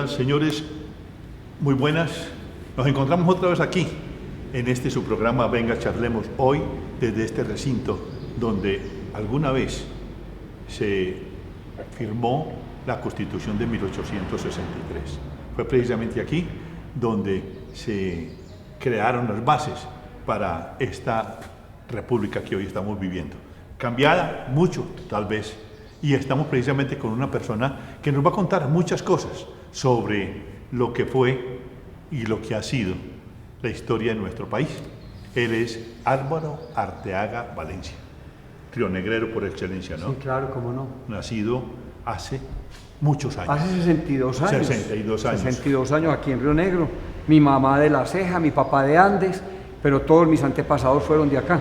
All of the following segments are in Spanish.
Señoras, señores, muy buenas. Nos encontramos otra vez aquí, en este su programa Venga Charlemos, hoy desde este recinto donde alguna vez se firmó la Constitución de 1863. Fue precisamente aquí donde se crearon las bases para esta república que hoy estamos viviendo. Cambiada mucho, tal vez, y estamos precisamente con una persona que nos va a contar muchas cosas sobre lo que fue y lo que ha sido la historia de nuestro país. Él es Álvaro Arteaga Valencia, rionegrero por excelencia, ¿no? Sí, claro, cómo no. Nacido hace muchos años. Hace 62 años. 62 años. 62 años aquí en Río Negro. Mi mamá de La Ceja, mi papá de Andes, pero todos mis antepasados fueron de acá.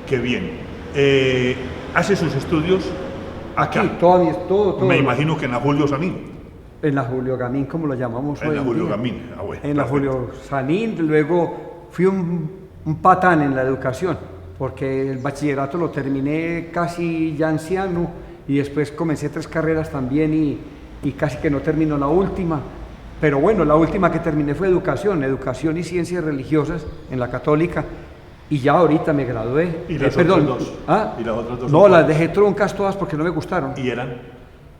Qué bien. Hace sus estudios acá. Aquí, todo. Me imagino que en la Julio Sanín. En la Julio Gamín, como lo llamamos hoy En la en Julio día. Gamín. Bueno, En la Julio Sanín, luego fui un patán en la educación, porque el bachillerato lo terminé casi ya anciano y después comencé 3 carreras también y casi que no terminó la última. Pero bueno, la última que terminé fue educación y ciencias religiosas en la Católica. Y ya ahorita me gradué. ¿Y las otras dos? ¿Ah? ¿Y las otras dos? No, las dejé truncas todas porque no me gustaron. ¿Y eran?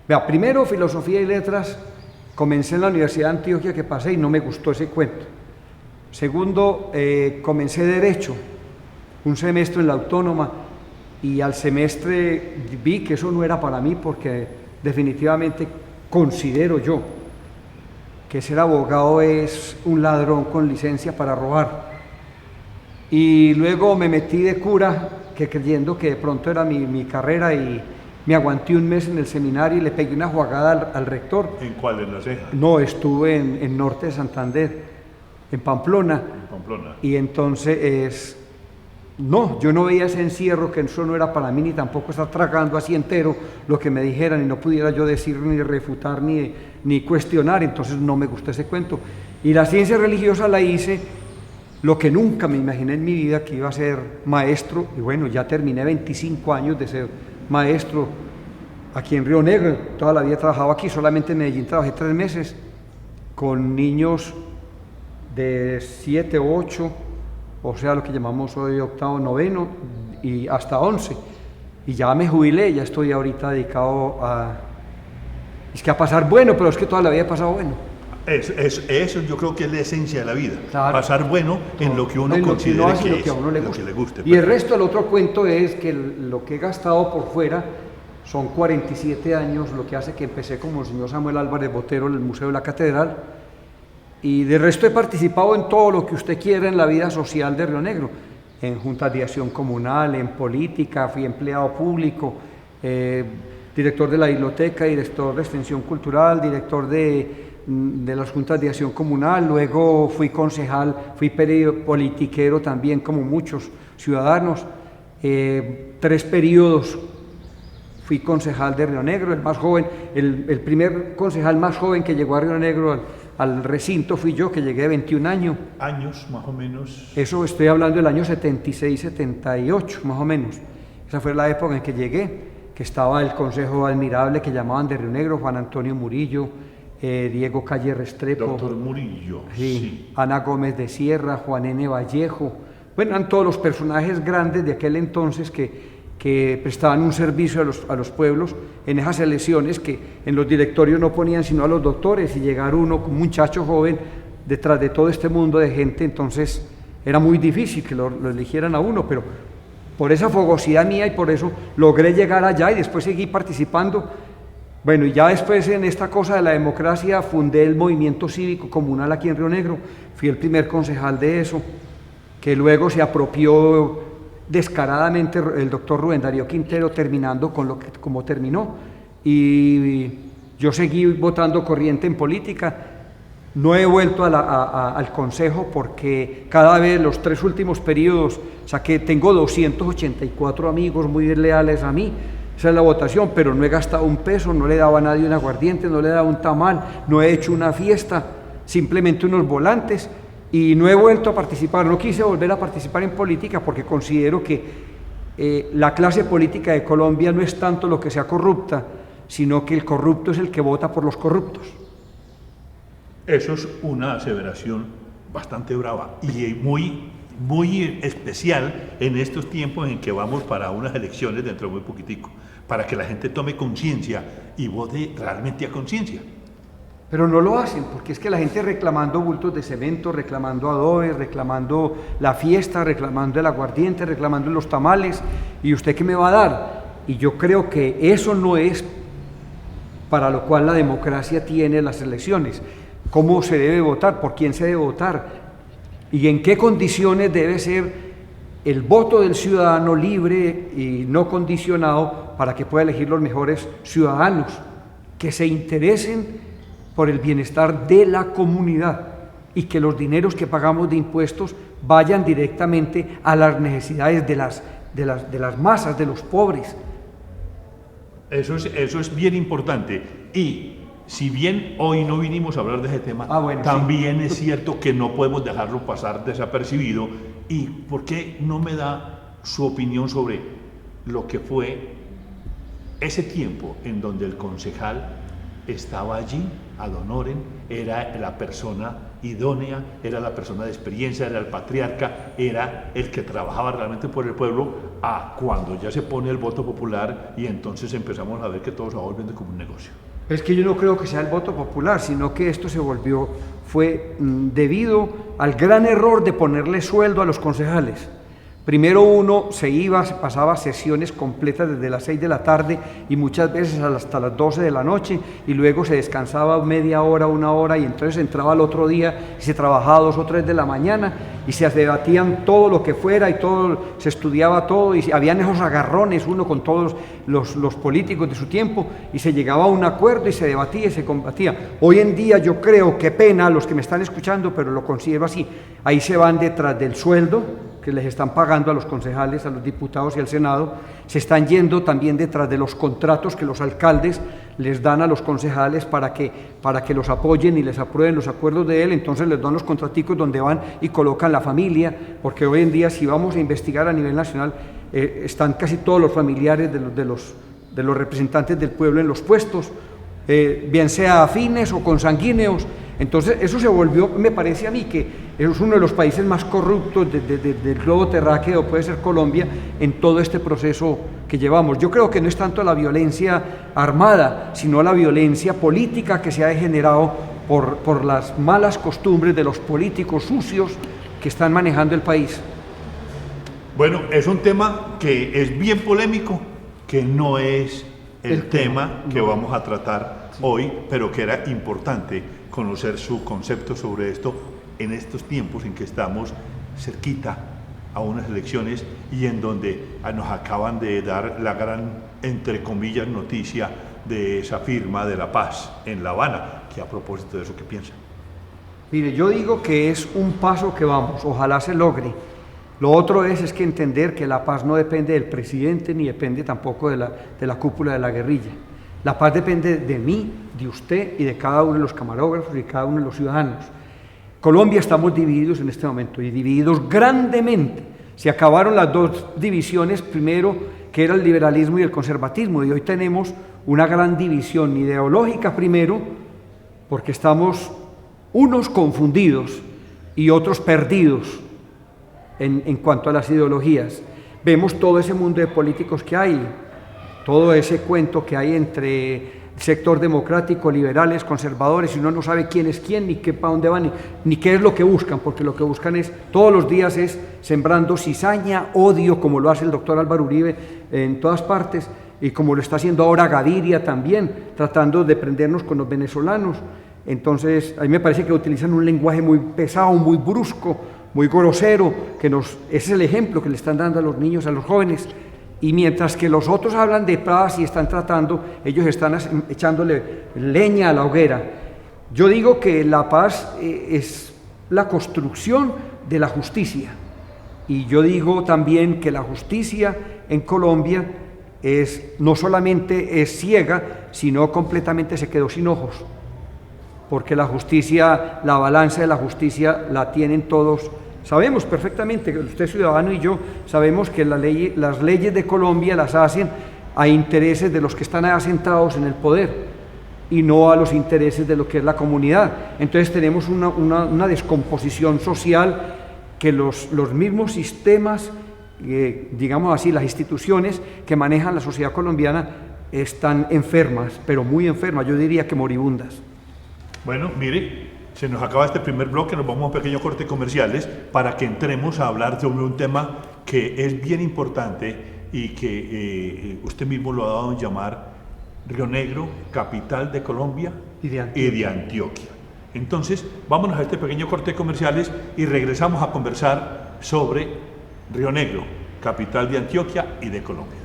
Vea, primero filosofía y letras, comencé en la Universidad de Antioquia que pasé y no me gustó ese cuento. Segundo, comencé derecho, un semestre en la Autónoma y al semestre vi que eso no era para mí porque definitivamente considero yo que ser abogado es un ladrón con licencia para robar. Y luego me metí de cura, que creyendo que de pronto era mi carrera, y me aguanté un mes en el seminario y le pegué una jugada al rector. ¿En cuál? ¿En La Ceja? No, estuve en Norte de Santander, en Pamplona. En Pamplona. Y entonces, no, yo no veía ese encierro, que eso no era para mí, ni tampoco estar tragando así entero lo que me dijeran y no pudiera yo decir, ni refutar, ni cuestionar. Entonces no me gustó ese cuento. Y la ciencia religiosa la hice. Lo que nunca me imaginé en mi vida, que iba a ser maestro, y bueno, ya terminé 25 años de ser maestro aquí en Río Negro. Toda la vida he trabajado aquí, solamente en Medellín trabajé 3 meses con niños de 7, 8, o sea, lo que llamamos hoy octavo, noveno, y hasta 11. Y ya me jubilé, ya estoy ahorita dedicado a pasar bueno, pero es que toda la vida he pasado bueno. Eso yo creo que es la esencia de la vida. Claro. Pasar bueno en lo que uno considere que a uno le guste. Y el resto del otro cuento es que lo que he gastado por fuera son 47 años, lo que hace que empecé como el señor Samuel Álvarez Botero en el Museo de la Catedral, y de resto he participado en todo lo que usted quiera en la vida social de Río Negro, en juntas de acción comunal, en política, fui empleado público, director de la biblioteca, director de extensión cultural, director de las juntas de acción comunal, luego fui concejal, fui politiquero también como muchos ciudadanos, 3 periodos fui concejal de Río Negro, el más joven, el primer concejal más joven que llegó a Río Negro al recinto fui yo, que llegué de 21 años. ¿Años más o menos? Eso estoy hablando del año 76, 78 más o menos, esa fue la época en que llegué, que estaba el consejo admirable que llamaban de Río Negro, Juan Antonio Murillo, Diego Calle Restrepo, Doctor Murillo, sí. Ana Gómez de Sierra, Juan N. Vallejo, bueno, eran todos los personajes grandes de aquel entonces que prestaban un servicio a los pueblos en esas elecciones, que en los directorios no ponían sino a los doctores, y llegar uno como un muchacho joven detrás de todo este mundo de gente, entonces era muy difícil que lo eligieran a uno, pero por esa fogosidad mía y por eso logré llegar allá y después seguí participando. Bueno, y ya después en esta cosa de la democracia fundé el movimiento cívico comunal aquí en Río Negro, fui el primer concejal de eso, que luego se apropió descaradamente el doctor Rubén Darío Quintero, terminando como terminó, y yo seguí votando corriente en política. No he vuelto al consejo porque cada vez los 3 últimos periodos tengo 284 amigos muy leales a mí. Esa es la votación, pero no he gastado un peso, no le he dado a nadie un aguardiente, no le he dado un tamal, no he hecho una fiesta, simplemente unos volantes, y no he vuelto a participar. No quise volver a participar en política porque considero que la clase política de Colombia no es tanto lo que sea corrupta, sino que el corrupto es el que vota por los corruptos. Eso es una aseveración bastante brava y muy especial en estos tiempos en que vamos para unas elecciones dentro de muy poquitico, para que la gente tome conciencia y vote realmente a conciencia. Pero no lo hacen, porque es que la gente reclamando bultos de cemento, reclamando adobe, reclamando la fiesta, reclamando el aguardiente, reclamando los tamales, ¿y usted qué me va a dar? Y yo creo que eso no es para lo cual la democracia tiene las elecciones. ¿Cómo se debe votar? ¿Por quién se debe votar? ¿Y en qué condiciones debe ser el voto del ciudadano libre y no condicionado para que pueda elegir los mejores ciudadanos que se interesen por el bienestar de la comunidad y que los dineros que pagamos de impuestos vayan directamente a las necesidades de las masas, de los pobres? Eso es bien importante. Y si bien hoy no vinimos a hablar de ese tema, bueno, también sí. Es cierto que no podemos dejarlo pasar desapercibido. ¿Y por qué no me da su opinión sobre lo que fue ese tiempo en donde el concejal estaba allí ad honorem, era la persona idónea, era la persona de experiencia, era el patriarca, era el que trabajaba realmente por el pueblo, a cuando ya se pone el voto popular y entonces empezamos a ver que todo se va volviendo como un negocio? Es que yo no creo que sea el voto popular, sino que esto fue debido al gran error de ponerle sueldo a los concejales. Primero uno se pasaba sesiones completas desde las 6 de la tarde y muchas veces hasta las 12 de la noche, y luego se descansaba media hora, una hora, y entonces entraba al otro día y se trabajaba 2 o 3 de la mañana y se debatían todo lo que fuera y todo, se estudiaba todo, y habían esos agarrones uno con todos los políticos de su tiempo, y se llegaba a un acuerdo y se debatía y se combatía. Hoy en día yo creo, qué pena a los que me están escuchando, pero lo considero así, ahí se van detrás del sueldo que les están pagando a los concejales, a los diputados y al Senado, se están yendo también detrás de los contratos que los alcaldes les dan a los concejales para que los apoyen y les aprueben los acuerdos de él. Entonces les dan los contraticos donde van y colocan la familia, porque hoy en día, si vamos a investigar a nivel nacional, están casi todos los familiares de los representantes del pueblo en los puestos, bien sea afines o consanguíneos. Entonces eso se volvió, me parece a mí, que es uno de los países más corruptos del globo terráqueo, puede ser Colombia, en todo este proceso que llevamos. Yo creo que no es tanto la violencia armada, sino la violencia política que se ha degenerado por las malas costumbres de los políticos sucios que están manejando el país. Bueno, es un tema que es bien polémico, que no es el tema que vamos a tratar hoy, pero que era importante conocer su concepto sobre esto en estos tiempos en que estamos cerquita a unas elecciones y en donde nos acaban de dar la gran, entre comillas, noticia de esa firma de la paz en La Habana. Que a propósito de eso, ¿qué piensa? Mire, yo digo que es un paso que vamos, ojalá se logre. Lo otro es que entender que la paz no depende del presidente ni depende tampoco de la cúpula de la guerrilla. La paz depende de mí, de usted y de cada uno de los camarógrafos y de cada uno de los ciudadanos. Colombia estamos divididos en este momento, y divididos grandemente. Se acabaron las dos divisiones, primero, que era el liberalismo y el conservatismo, y hoy tenemos una gran división ideológica primero, porque estamos unos confundidos y otros perdidos en cuanto a las ideologías. Vemos todo ese mundo de políticos que hay, todo ese cuento que hay entre sector democrático, liberales, conservadores, y uno no sabe quién es quién, ni qué para dónde van, ni qué es lo que buscan, porque lo que buscan es, todos los días es sembrando cizaña, odio, como lo hace el doctor Álvaro Uribe en todas partes, y como lo está haciendo ahora Gaviria también, tratando de prendernos con los venezolanos. Entonces, a mí me parece que utilizan un lenguaje muy pesado, muy brusco, muy grosero, ese es el ejemplo que le están dando a los niños, a los jóvenes. Y mientras que los otros hablan de paz y están tratando, ellos están echándole leña a la hoguera. Yo digo que la paz es la construcción de la justicia. Y yo digo también que la justicia en Colombia no solamente es ciega, sino completamente se quedó sin ojos. Porque la justicia, la balanza de la justicia la tienen todos. Sabemos perfectamente, que usted ciudadano y yo sabemos que las leyes de Colombia las hacen a intereses de los que están asentados en el poder, y no a los intereses de lo que es la comunidad. Entonces tenemos una descomposición social que los mismos sistemas, digamos así, las instituciones que manejan la sociedad colombiana están enfermas, pero muy enfermas, yo diría que moribundas. Bueno, mire, se nos acaba este primer bloque, nos vamos a un pequeño corte comerciales para que entremos a hablar sobre un tema que es bien importante y que usted mismo lo ha dado en llamar Río Negro, capital de Colombia y de Antioquia. Entonces, vámonos a este pequeño corte de comerciales y regresamos a conversar sobre Río Negro, capital de Antioquia y de Colombia.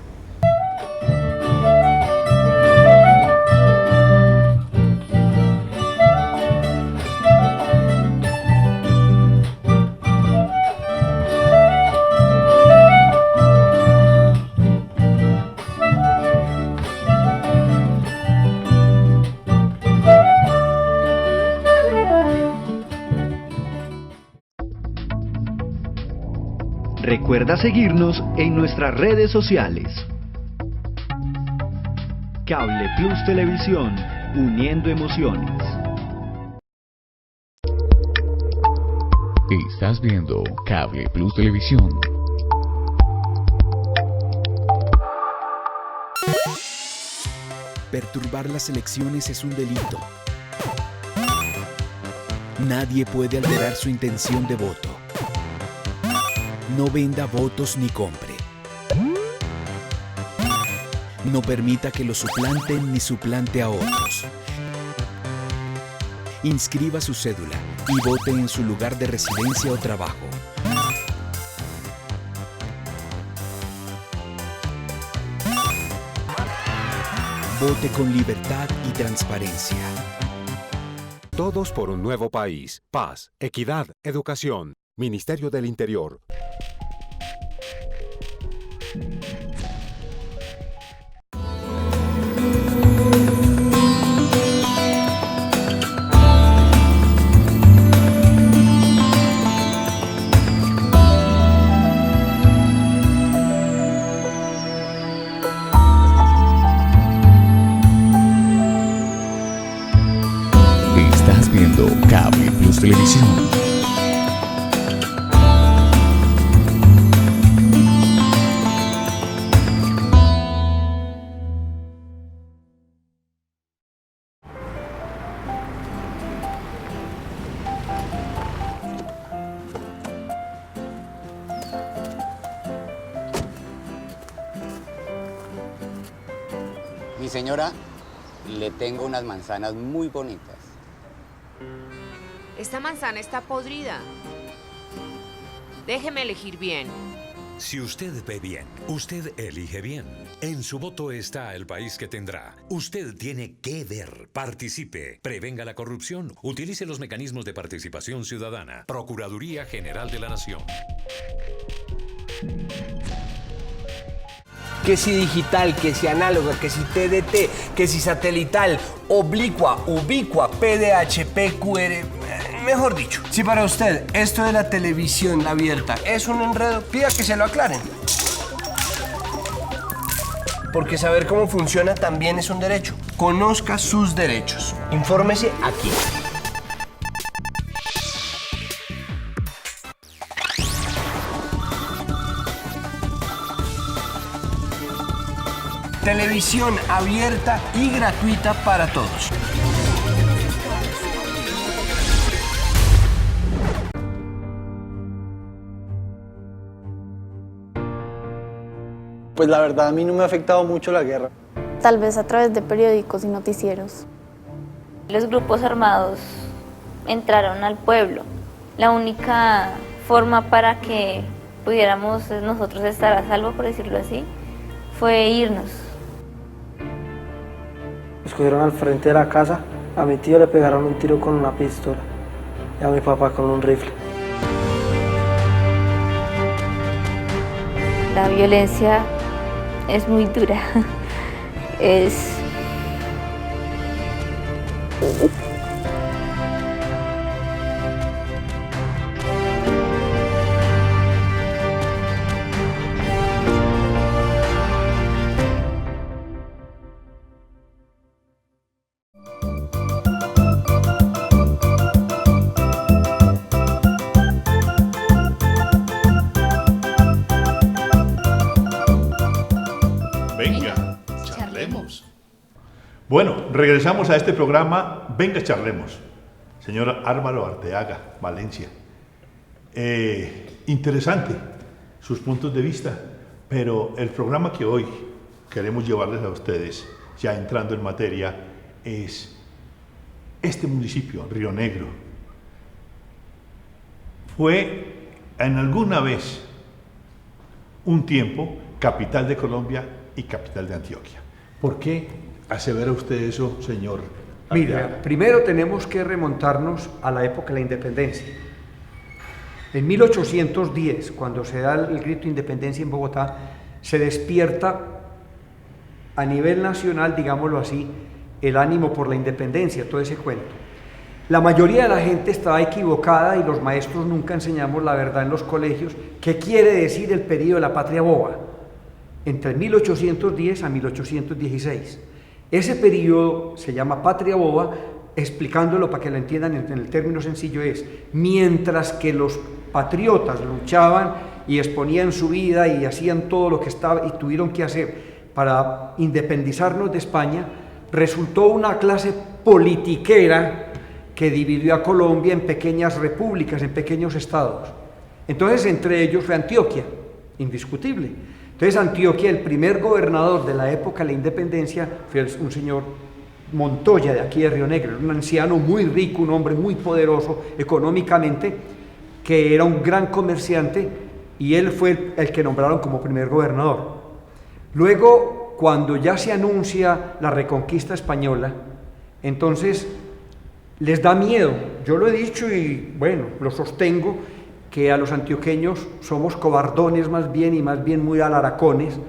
Recuerda seguirnos en nuestras redes sociales. Cable Plus Televisión, uniendo emociones. Estás viendo Cable Plus Televisión. Perturbar las elecciones es un delito. Nadie puede alterar su intención de voto. No venda votos ni compre. No permita que lo suplanten ni suplante a otros. Inscriba su cédula y vote en su lugar de residencia o trabajo. Vote con libertad y transparencia. Todos por un nuevo país. Paz, equidad, educación. Ministerio del Interior. Estás viendo Cable Plus Televisión. Mi señora, le tengo unas manzanas muy bonitas. Esta manzana está podrida. Déjeme elegir bien. Si usted ve bien, usted elige bien. En su voto está el país que tendrá. Usted tiene que ver, participe, prevenga la corrupción, utilice los mecanismos de participación ciudadana. Procuraduría General de la Nación. Que si digital, que si análoga, que si TDT, que si satelital, oblicua, ubicua, PDH, PQR, mejor dicho. Si para usted esto de la televisión abierta es un enredo, pida que se lo aclaren. Porque saber cómo funciona también es un derecho. Conozca sus derechos. Infórmese aquí. Televisión abierta y gratuita para todos. Pues la verdad a mí no me ha afectado mucho la guerra. Tal vez a través de periódicos y noticieros. Los grupos armados entraron al pueblo. La única forma para que pudiéramos nosotros estar a salvo, por decirlo así, fue irnos. Nos cogieron al frente de la casa, a mi tío le pegaron un tiro con una pistola y a mi papá con un rifle. La violencia es muy dura. Es... Bueno, regresamos a este programa. Venga, charlemos. Señor Álvaro Arteaga, Valencia. Interesante sus puntos de vista, pero el programa que hoy queremos llevarles a ustedes, ya entrando en materia, es este municipio, Río Negro. Fue en alguna vez, un tiempo, capital de Colombia y capital de Antioquia. ¿Por qué asevera usted eso, señor? Mira, primero tenemos que remontarnos a la época de la independencia. En 1810, cuando se da el grito de independencia en Bogotá, se despierta a nivel nacional, digámoslo así, el ánimo por la independencia, todo ese cuento. La mayoría de la gente estaba equivocada y los maestros nunca enseñamos la verdad en los colegios. ¿Qué quiere decir el periodo de la patria boba? Entre 1810 a 1816. Ese periodo se llama patria boba, explicándolo para que lo entiendan en el término sencillo es, mientras que los patriotas luchaban y exponían su vida y hacían todo lo que estaba y tuvieron que hacer para independizarnos de España, resultó una clase politiquera que dividió a Colombia en pequeñas repúblicas, en pequeños estados. Entonces, entre ellos fue Antioquia, indiscutible. Entonces, Antioquia, el primer gobernador de la época de la independencia, fue un señor Montoya, de aquí de Río Negro, un anciano muy rico, un hombre muy poderoso económicamente, que era un gran comerciante, y él fue el que nombraron como primer gobernador. Luego, cuando ya se anuncia la reconquista española, entonces les da miedo. Yo lo he dicho y bueno, lo sostengo, que a los antioqueños somos cobardones más bien y más bien muy alaracones.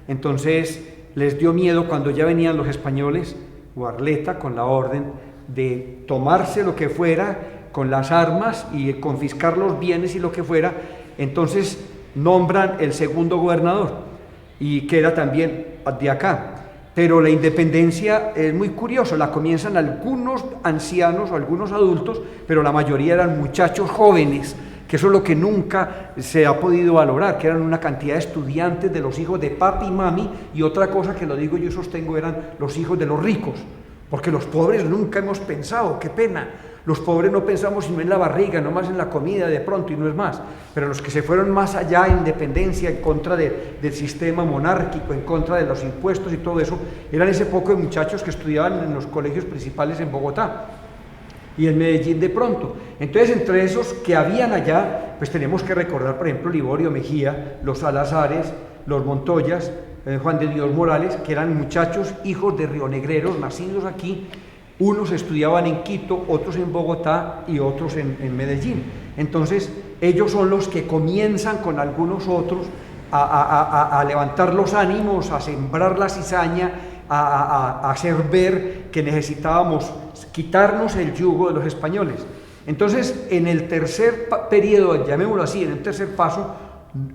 Entonces les dio miedo cuando ya venían los españoles, Guarleta con la orden de tomarse lo que fuera con las armas y confiscar los bienes y lo que fuera. Entonces nombran el segundo gobernador y queda también de acá. Pero la independencia es muy curioso, la comienzan algunos ancianos o algunos adultos, pero la mayoría eran muchachos jóvenes, que eso es lo que nunca se ha podido valorar, que eran una cantidad de estudiantes de los hijos de papi y mami, y otra cosa que lo digo yo sostengo eran los hijos de los ricos, porque los pobres nunca hemos pensado, qué pena, los pobres no pensamos sino en la barriga, no más en la comida de pronto y no es más, pero los que se fueron más allá, independencia, en contra del sistema monárquico, en contra de los impuestos y todo eso, eran ese poco de muchachos que estudiaban en los colegios principales en Bogotá y en Medellín de pronto. Entonces, entre esos que habían allá, pues tenemos que recordar, por ejemplo, Liborio Mejía, los Salazares, los Montoyas, Juan de Dios Morales, que eran muchachos hijos de rionegreros, nacidos aquí. Unos estudiaban en Quito, otros en Bogotá y otros en Medellín. Entonces, ellos son los que comienzan con algunos otros a levantar los ánimos, a sembrar la cizaña, a hacer ver que necesitábamos quitarnos el yugo de los españoles. Entonces, en el tercer periodo, llamémoslo así, en el tercer paso,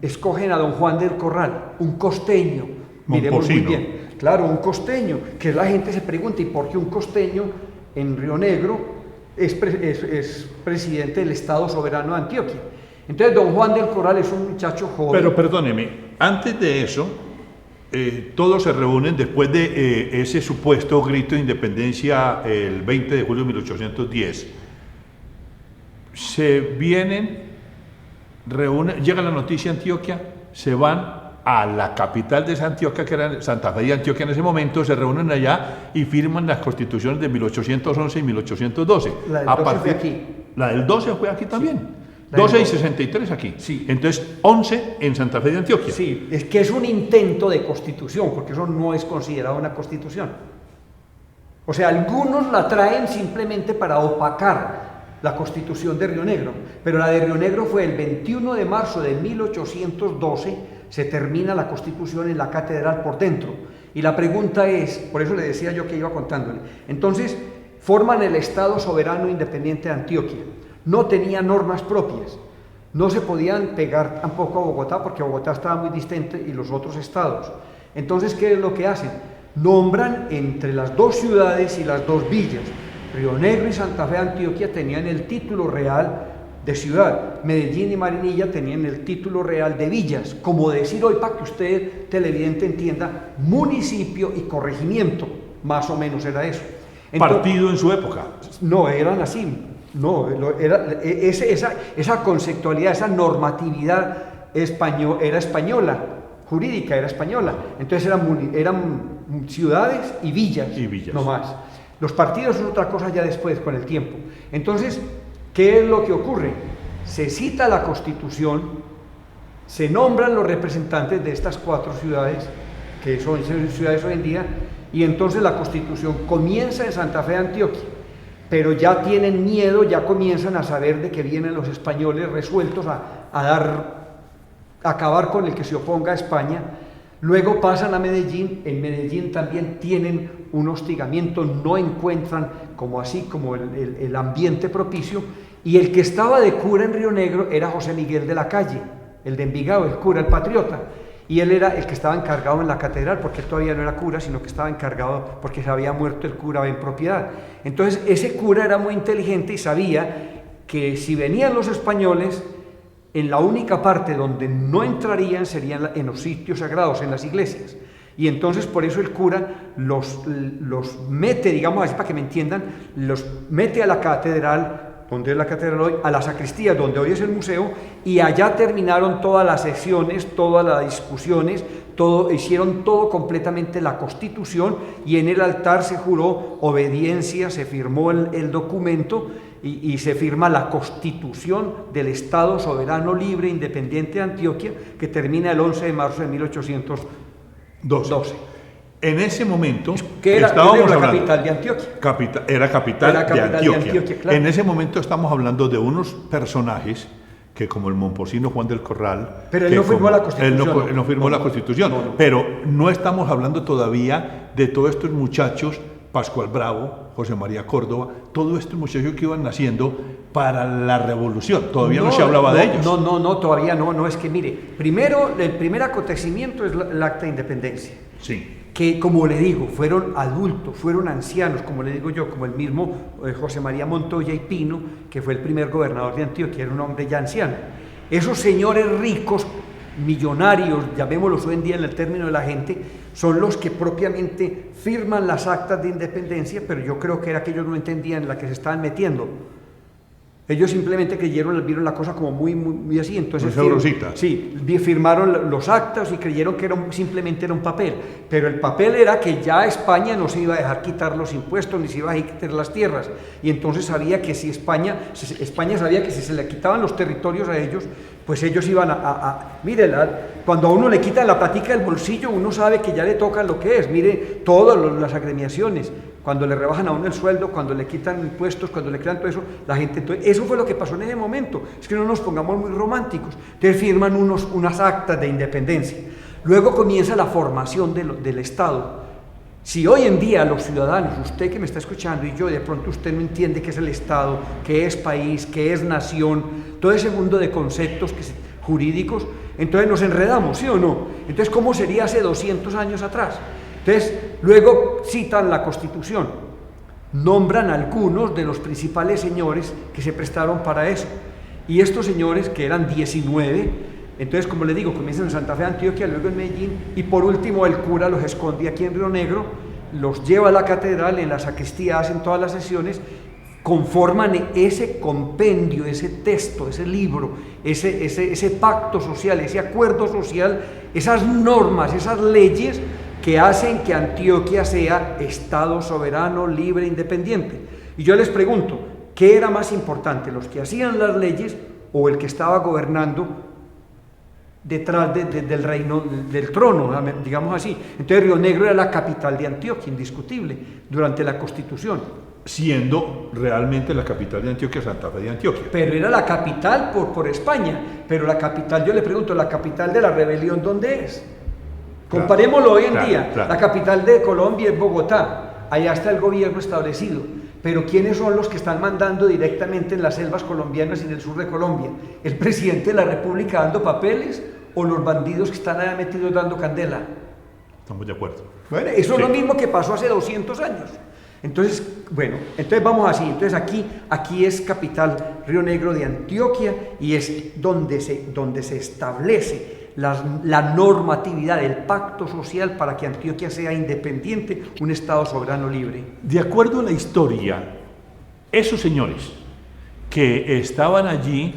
escogen a don Juan del Corral, un costeño, miremos muy bien. Claro, un costeño, que la gente se pregunta, ¿y por qué un costeño en Río Negro es presidente del Estado Soberano de Antioquia? Entonces, don Juan del Corral es un muchacho joven. Pero perdóneme, antes de eso, todos se reúnen después de ese supuesto grito de independencia el 20 de julio de 1810. Se vienen, reúnen, llega la noticia a Antioquia, se van a la capital de Antioquia, que era Santa Fe de Antioquia en ese momento, se reúnen allá y firman las constituciones de 1811 y 1812. La del 12 fue aquí. La del 12 fue aquí también. Sí. 12 y 63 aquí. Sí. Entonces, 11 en Santa Fe de Antioquia. Sí, es que es un intento de constitución, porque eso no es considerado una constitución. O sea, algunos la traen simplemente para opacar la constitución de Río Negro, pero la de Río Negro fue el 21 de marzo de 1812, se termina la constitución en la catedral por dentro. Y la pregunta es, por eso le decía yo que iba contándole, entonces forman el Estado Soberano Independiente de Antioquia. No tenía normas propias, no se podían pegar tampoco a Bogotá porque Bogotá estaba muy distante y los otros estados. Entonces, ¿qué es lo que hacen? Nombran entre las dos ciudades y las dos villas. Río Negro y Santa Fe de Antioquia tenían el título real de ciudad, Medellín y Marinilla tenían el título real de villas, como decir hoy, para que usted televidente entienda, municipio y corregimiento. más o menos era eso. Partido en su época. No, eran así. No, esa conceptualidad, esa normatividad era española, jurídica era española. Entonces eran ciudades y villas, no más. Los partidos son otra cosa ya después, con el tiempo. Entonces, ¿qué es lo que ocurre? Se cita la Constitución, se nombran los representantes de estas 4 ciudades, que son ciudades hoy en día, y entonces la Constitución comienza en Santa Fe de Antioquia, pero ya tienen miedo, ya comienzan a saber de que vienen los españoles resueltos a acabar con el que se oponga a España. Luego pasan a Medellín, en Medellín también tienen un hostigamiento, no encuentran como el ambiente propicio, y el que estaba de cura en Río Negro era José Miguel de la Calle, el de Envigado, el cura, el patriota, y él era el que estaba encargado en la catedral, porque él todavía no era cura, sino que estaba encargado porque se había muerto el cura en propiedad. Entonces ese cura era muy inteligente y sabía que si venían los españoles, en la única parte donde no entrarían serían en los sitios sagrados, en las iglesias. Y entonces por eso el cura los mete, digamos así para que me entiendan, los mete a la catedral, donde es la catedral hoy, a la sacristía, donde hoy es el museo, y allá terminaron todas las sesiones, todas las discusiones, hicieron todo completamente la Constitución, y en el altar se juró obediencia, se firmó el documento, y se firma la Constitución del Estado Soberano, Libre, Independiente de Antioquia, que termina el 11 de marzo de 1812. En ese momento, que era la capital de Antioquia. Era capital de Antioquia. Claro. En ese momento estamos hablando de unos personajes que, como el momposino Juan del Corral... Pero él no firmó la Constitución. Él no firmó la Constitución. Pero no estamos hablando todavía de todos estos muchachos, Pascual Bravo, José María Córdoba, todos estos muchachos que iban naciendo para la revolución. Todavía no se hablaba de ellos. No, todavía no. Es que mire, primero, el primer acontecimiento es el acta de independencia. Sí. Que, como le digo, fueron adultos, fueron ancianos, como le digo yo, como el mismo José María Montoya y Pino, que fue el primer gobernador de Antioquia, era un hombre ya anciano. Esos señores ricos, millonarios, llamémoslos hoy en día en el término de la gente, son los que propiamente firman las actas de independencia, pero yo creo que era que ellos no entendían en la que se estaban metiendo. Ellos simplemente vieron la cosa como muy así, entonces firmaron los actas y creyeron que simplemente era un papel, pero el papel era que ya España no se iba a dejar quitar los impuestos, ni se iba a quitar las tierras, y entonces sabía que si España sabía que si se le quitaban los territorios a ellos, pues ellos iban mire, cuando a uno le quitan la platica del bolsillo, uno sabe que ya le toca lo que es, mire todas las agremiaciones, cuando le rebajan a uno el sueldo, cuando le quitan impuestos, cuando le crean todo eso, la gente, eso fue lo que pasó en ese momento. Es que no nos pongamos muy románticos. Entonces firman unas actas de independencia. Luego comienza la formación del Estado. Si hoy en día los ciudadanos, usted que me está escuchando y yo, de pronto usted no entiende qué es el Estado, qué es país, qué es nación, todo ese mundo de conceptos jurídicos, entonces nos enredamos, ¿sí o no? Entonces, ¿cómo sería hace 200 años atrás? Entonces, luego citan la Constitución, nombran a algunos de los principales señores que se prestaron para eso, y estos señores, que eran 19, entonces, como les digo, comienzan en Santa Fe de Antioquia, luego en Medellín, y por último el cura los esconde aquí en Río Negro, los lleva a la catedral, en la sacristía hacen todas las sesiones, conforman ese compendio, ese texto, ese libro, ese pacto social, ese acuerdo social, esas normas, esas leyes que hacen que Antioquia sea Estado soberano, libre, independiente. Y yo les pregunto, ¿qué era más importante, los que hacían las leyes o el que estaba gobernando detrás del reino, del trono, digamos así? Entonces Río Negro era la capital de Antioquia, indiscutible, durante la Constitución. Siendo realmente la capital de Antioquia, Santa Fe de Antioquia. Pero era la capital por España, pero la capital, yo le pregunto, ¿la capital de la rebelión dónde es? Comparémoslo hoy en día. La capital de Colombia es Bogotá, allá está el gobierno establecido, pero ¿quiénes son los que están mandando directamente en las selvas colombianas y en el sur de Colombia? ¿El presidente de la República dando papeles o los bandidos que están allá metidos dando candela? Estamos de acuerdo. Bueno, eso es lo mismo que pasó hace 200 años. Entonces, bueno, entonces vamos así, entonces aquí es capital Río Negro de Antioquia y es donde se establece la normatividad, el pacto social para que Antioquia sea independiente, un Estado soberano libre. De acuerdo a la historia, esos señores que estaban allí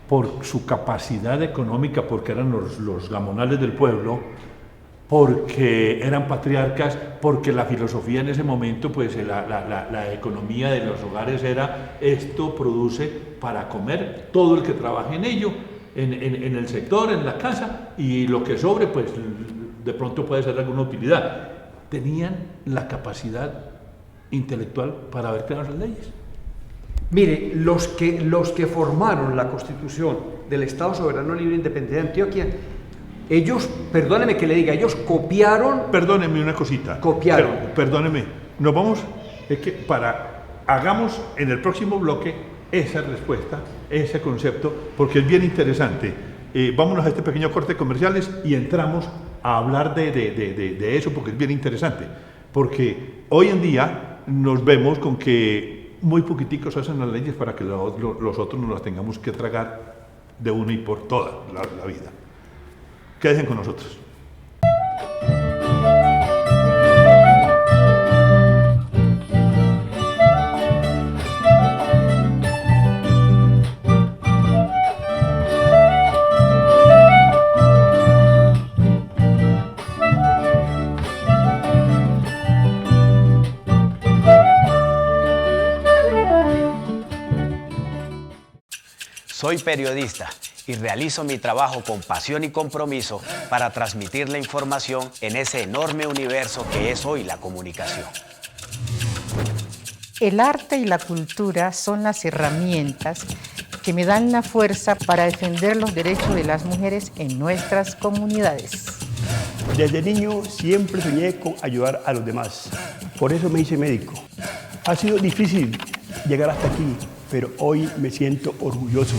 por su capacidad económica, porque eran los gamonales del pueblo, porque eran patriarcas, porque la filosofía en ese momento, pues la economía de los hogares era: esto produce para comer todo el que trabaje en ello, en el sector, en la casa, y lo que sobre, pues de pronto puede ser alguna utilidad. Tenían la capacidad intelectual para haber creado las leyes. Mire, los que formaron la Constitución del Estado Soberano Libre e Independiente de Antioquia, ellos, perdóneme que le diga, ellos copiaron... Perdóneme una cosita. Copiaron. Perdóneme. Nos vamos, es que hagamos en el próximo bloque esa respuesta, ese concepto, porque es bien interesante. Vámonos a este pequeño corte de comerciales y entramos a hablar de eso, porque es bien interesante. Porque hoy en día nos vemos con que muy poquiticos hacen las leyes para que los otros nos las tengamos que tragar de una y por toda la vida. Quédense con nosotros. Soy periodista y realizo mi trabajo con pasión y compromiso para transmitir la información en ese enorme universo que es hoy la comunicación. El arte y la cultura son las herramientas que me dan la fuerza para defender los derechos de las mujeres en nuestras comunidades. Desde niño siempre soñé con ayudar a los demás. Por eso me hice médico. Ha sido difícil llegar hasta aquí, pero hoy me siento orgulloso.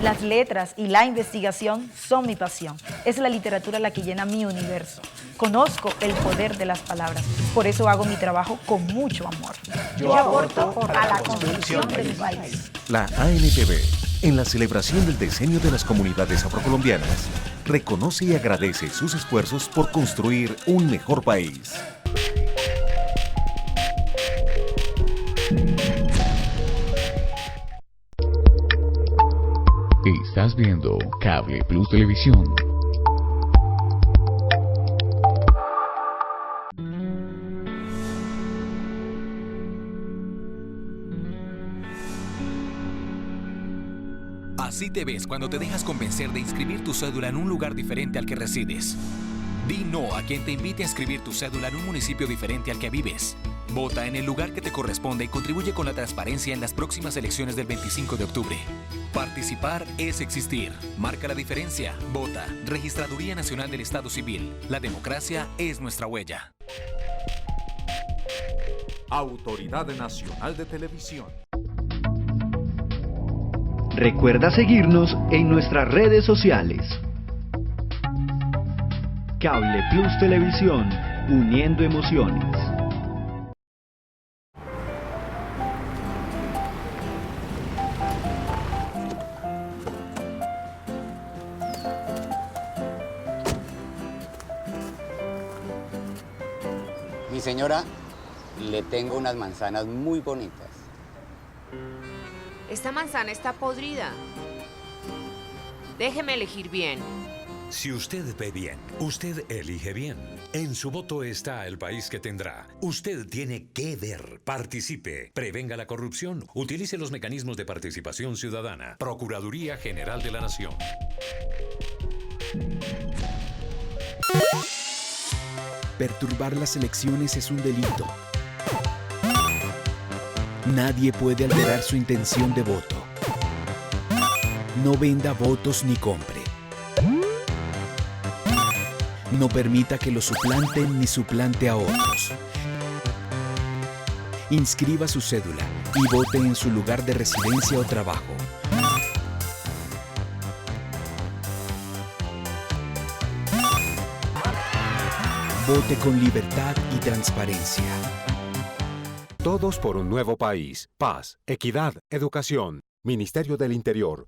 Las letras y la investigación son mi pasión. Es la literatura la que llena mi universo. Conozco el poder de las palabras. Por eso hago mi trabajo con mucho amor. Yo aporto a la construcción de mi país. La ANTV, en la celebración del decenio de las comunidades afrocolombianas, reconoce y agradece sus esfuerzos por construir un mejor país. Estás viendo Cable Plus Televisión. Así te ves cuando te dejas convencer de inscribir tu cédula en un lugar diferente al que resides. Di no a quien te invite a inscribir tu cédula en un municipio diferente al que vives. Vota en el lugar que te corresponde y contribuye con la transparencia en las próximas elecciones del 25 de octubre. Participar es existir. Marca la diferencia. Vota. Registraduría Nacional del Estado Civil. La democracia es nuestra huella. Autoridad Nacional de Televisión. Recuerda seguirnos en nuestras redes sociales. Cable Plus Televisión, uniendo emociones. Mi señora, le tengo unas manzanas muy bonitas. Esta manzana está podrida. Déjeme elegir bien. Si usted ve bien, usted elige bien. En su voto está el país que tendrá. Usted tiene que ver. Participe. Prevenga la corrupción. Utilice los mecanismos de participación ciudadana. Procuraduría General de la Nación. Perturbar las elecciones es un delito. Nadie puede alterar su intención de voto. No venda votos ni compre. No permita que lo suplanten ni suplante a otros. Inscriba su cédula y vote en su lugar de residencia o trabajo. Vote con libertad y transparencia. Todos por un nuevo país. Paz, equidad, educación. Ministerio del Interior.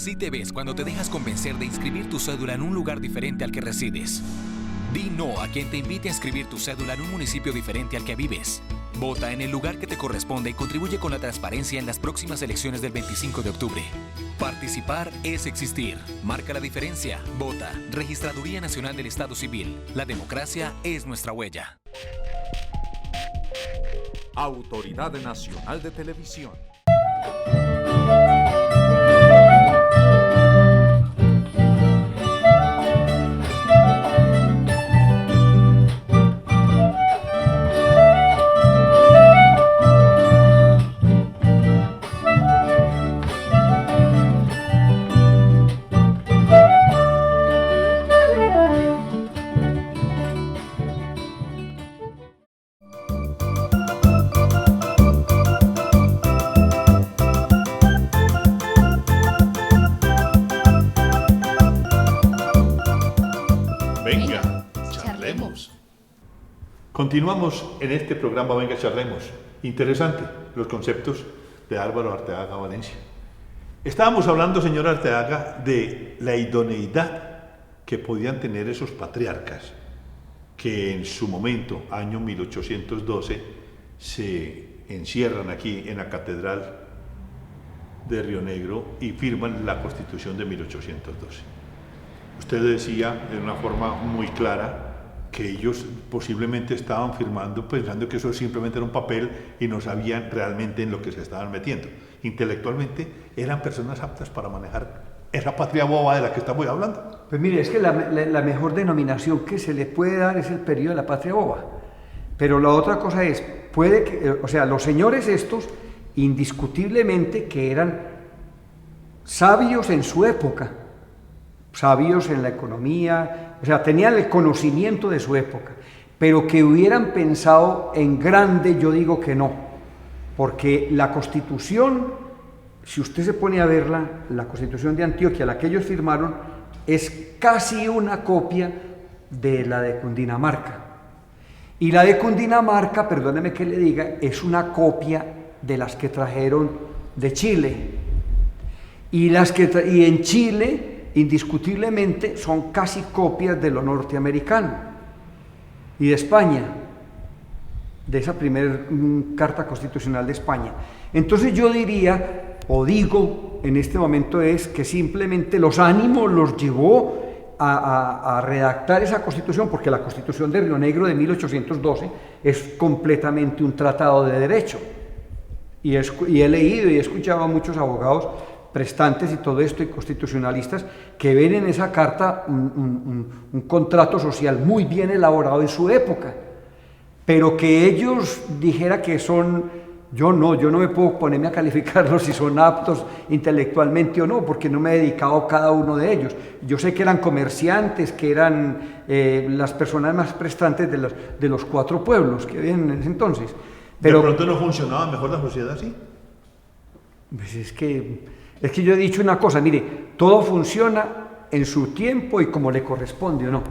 Así te ves cuando te dejas convencer de inscribir tu cédula en un lugar diferente al que resides. Di no a quien te invite a inscribir tu cédula en un municipio diferente al que vives. Vota en el lugar que te corresponde y contribuye con la transparencia en las próximas elecciones del 25 de octubre. Participar es existir. Marca la diferencia. Vota. Registraduría Nacional del Estado Civil. La democracia es nuestra huella. Autoridad Nacional de Televisión. Continuamos en este programa Venga Charlemos. Interesante los conceptos de Álvaro Arteaga Valencia. Estábamos hablando, señor Arteaga, de la idoneidad que podían tener esos patriarcas que en su momento, año 1812, se encierran aquí en la Catedral de Río Negro y firman la Constitución de 1812. Usted decía de una forma muy clara que ellos posiblemente estaban firmando pensando que eso simplemente era un papel y no sabían realmente en lo que se estaban metiendo. Intelectualmente eran personas aptas para manejar esa patria boba de la que estamos hablando. Pues mire, es que la mejor denominación que se le puede dar es el periodo de la patria boba. Pero la otra cosa es, puede que, o sea, los señores estos, indiscutiblemente que eran sabios en su época, sabios en la economía, o sea, tenían el conocimiento de su época, pero que hubieran pensado en grande, yo digo que no, porque la Constitución, si usted se pone a verla, la Constitución de Antioquia, la que ellos firmaron, es casi una copia de la de Cundinamarca. Y la de Cundinamarca, perdóneme que le diga, es una copia de las que trajeron de Chile. Y en Chile, indiscutiblemente, son casi copias de lo norteamericano y de España, de esa primera Carta Constitucional de España. Entonces yo diría, o digo en este momento, es que simplemente los ánimos los llevó a redactar esa Constitución, porque la Constitución de Río Negro de 1812 es completamente un tratado de derecho. Y he leído y he escuchado a muchos abogados prestantes y todo esto, y constitucionalistas, que ven en esa carta un contrato social muy bien elaborado en su época, pero que ellos dijera que son, yo no me puedo ponerme a calificarlos si son aptos intelectualmente o no, porque no me he dedicado a cada uno de ellos. Yo sé que eran comerciantes, que eran las personas más prestantes de los 4 pueblos que había en ese entonces. Pero, ¿de pronto no funcionaba mejor la sociedad así? Pues es que yo he dicho una cosa, mire, todo funciona en su tiempo y como le corresponde o no.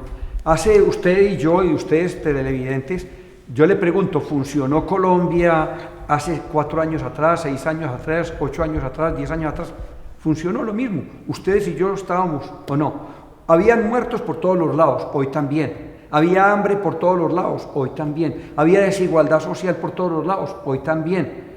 Hace usted y yo y ustedes televidentes, yo le pregunto, ¿funcionó Colombia hace 4 años atrás, 6 años atrás, 8 años atrás, 10 años atrás? Funcionó lo mismo, ustedes y yo estábamos o no. Habían muertos por todos los lados, hoy también. Había hambre por todos los lados, hoy también. Había desigualdad social por todos los lados, hoy también.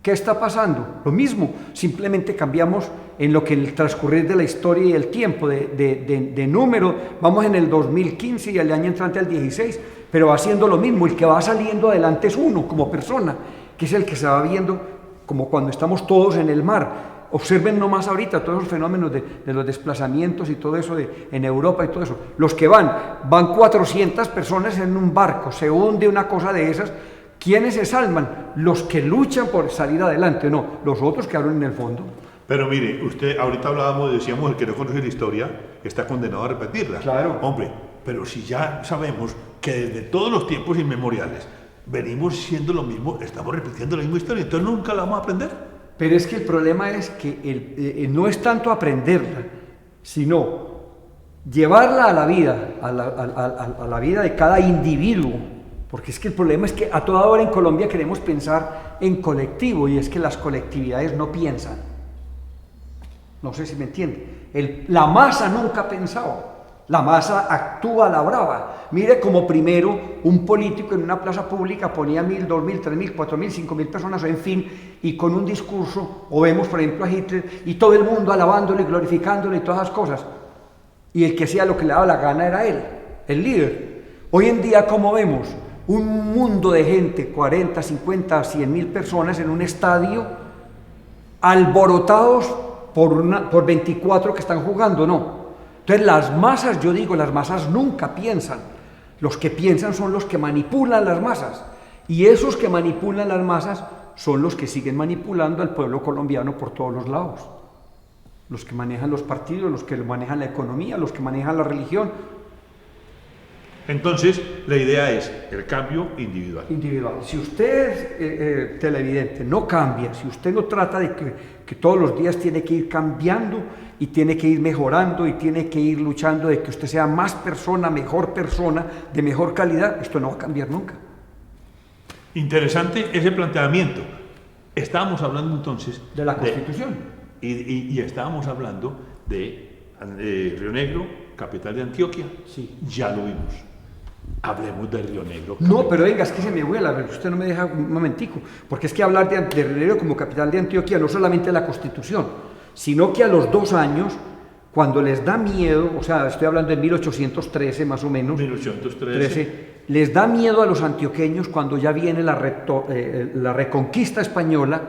¿Qué está pasando? Lo mismo, simplemente cambiamos en lo que el transcurrir de la historia y el tiempo de número, vamos en el 2015 y el año entrante al 16, pero va haciendo lo mismo, el que va saliendo adelante es uno como persona, que es el que se va viendo como cuando estamos todos en el mar. Observen nomás ahorita todos los fenómenos de los desplazamientos y todo eso en Europa y todo eso. Los que van 400 personas en un barco, se hunde una cosa de esas. ¿Quiénes se salvan? Los que luchan por salir adelante, no, los otros quedaron en el fondo. Pero mire, usted, ahorita decíamos, el que no conoce la historia está condenado a repetirla. Claro. Hombre, pero si ya sabemos que desde todos los tiempos inmemoriales venimos siendo lo mismo, estamos repitiendo la misma historia, entonces nunca la vamos a aprender. Pero es que el problema es que no es tanto aprenderla, sino llevarla a la vida, a la vida de cada individuo. Porque es que el problema es que a toda hora en Colombia queremos pensar en colectivo, y es que las colectividades no piensan. No sé si me entiende. La masa nunca ha pensado. La masa actúa a la brava. Mire como primero un político en una plaza pública ponía 1.000, 2.000, 3.000, 4.000, 5.000 personas, en fin, y con un discurso, o vemos por ejemplo a Hitler, y todo el mundo alabándole, glorificándole y todas esas cosas. Y el que hacía lo que le daba la gana era él, el líder. Hoy en día, como vemos, un mundo de gente, 40, 50, 100.000 personas en un estadio, alborotados por 24 que están jugando, no. Entonces las masas, yo digo, las masas nunca piensan. Los que piensan son los que manipulan las masas. Y esos que manipulan las masas son los que siguen manipulando al pueblo colombiano por todos los lados. Los que manejan los partidos, los que manejan la economía, los que manejan la religión. Entonces, la idea es el cambio individual. Individual. Si usted, televidente, no cambia, si usted no trata de que todos los días tiene que ir cambiando y tiene que ir mejorando y tiene que ir luchando de que usted sea más persona, de mejor calidad, esto no va a cambiar nunca. Interesante ese planteamiento. Estábamos hablando entonces de la Constitución. Y estábamos hablando de Río Negro, capital de Antioquia. Sí. Ya lo vimos. Hablemos de Río Negro. No, pero venga, es que se me vuela, usted no me deja un momentico, porque es que hablar de Río Negro como capital de Antioquia no solamente la Constitución, sino que a los 2 años, cuando les da miedo, o sea, estoy hablando de 1813 más o menos, 1813, les da miedo a los antioqueños cuando ya viene la reconquista española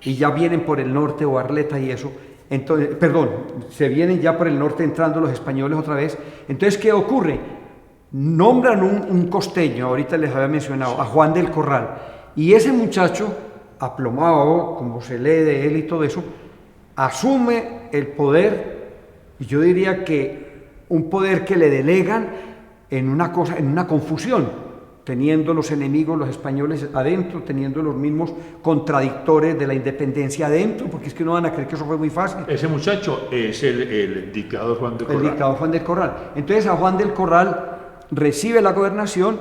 y ya vienen por el norte o Arleta y eso. Entonces, perdón, se vienen ya por el norte entrando los españoles otra vez. Entonces, ¿qué ocurre? Nombran un costeño, ahorita les había mencionado, a Juan del Corral, y ese muchacho, aplomado, como se lee de él y todo eso, asume el poder, y yo diría que un poder que le delegan en una confusión, teniendo los enemigos, los españoles adentro, teniendo los mismos contradictores de la independencia adentro, porque es que no van a creer que eso fue muy fácil. Ese muchacho es el dictador Juan del Corral. El dictador Juan del Corral. Entonces a Juan del Corral recibe la gobernación,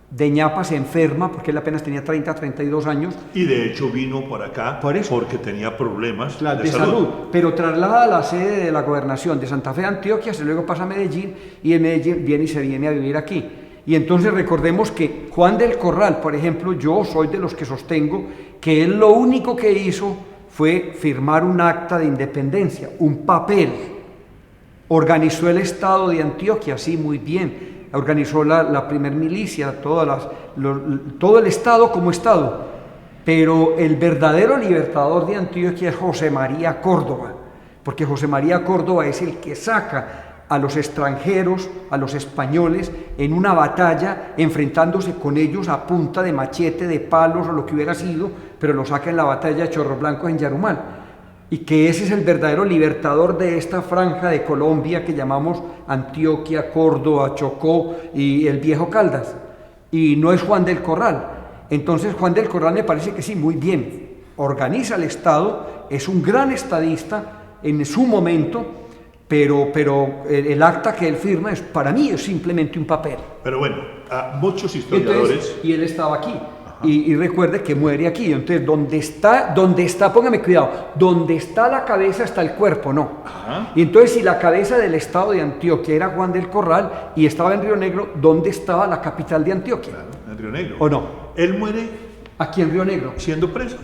de ñapa se enferma, porque él apenas tenía 30, 32 años. Y de hecho vino por acá porque tenía problemas de salud. Pero traslada la sede de la gobernación de Santa Fe de Antioquia, luego pasa a Medellín, y en Medellín viene a vivir aquí. Y entonces recordemos que Juan del Corral, por ejemplo, yo soy de los que sostengo que él lo único que hizo fue firmar un acta de independencia, un papel. Organizó el estado de Antioquia, sí, muy bien. Organizó la primer milicia, todo el estado como estado. Pero el verdadero libertador de Antioquia es José María Córdoba, porque José María Córdoba es el que saca a los extranjeros, a los españoles, en una batalla, enfrentándose con ellos a punta de machete, de palos o lo que hubiera sido, pero lo saca en la batalla de Chorros Blancos en Yarumal. Y que ese es el verdadero libertador de esta franja de Colombia que llamamos Antioquia, Córdoba, Chocó y el Viejo Caldas. Y no es Juan del Corral. Entonces Juan del Corral me parece que sí, muy bien. Organiza el Estado, es un gran estadista en su momento, pero el acta que él firma para mí es simplemente un papel. Pero bueno, a muchos historiadores... Entonces, y él estaba aquí. Y recuerde que muere aquí. Entonces, ¿dónde está? Póngame cuidado. Donde está la cabeza está el cuerpo, no. Ajá. Y entonces, si la cabeza del estado de Antioquia era Juan del Corral y estaba en Río Negro, ¿dónde estaba la capital de Antioquia? Claro, en Río Negro. ¿O no? Él muere aquí en Río Negro. Siendo preso.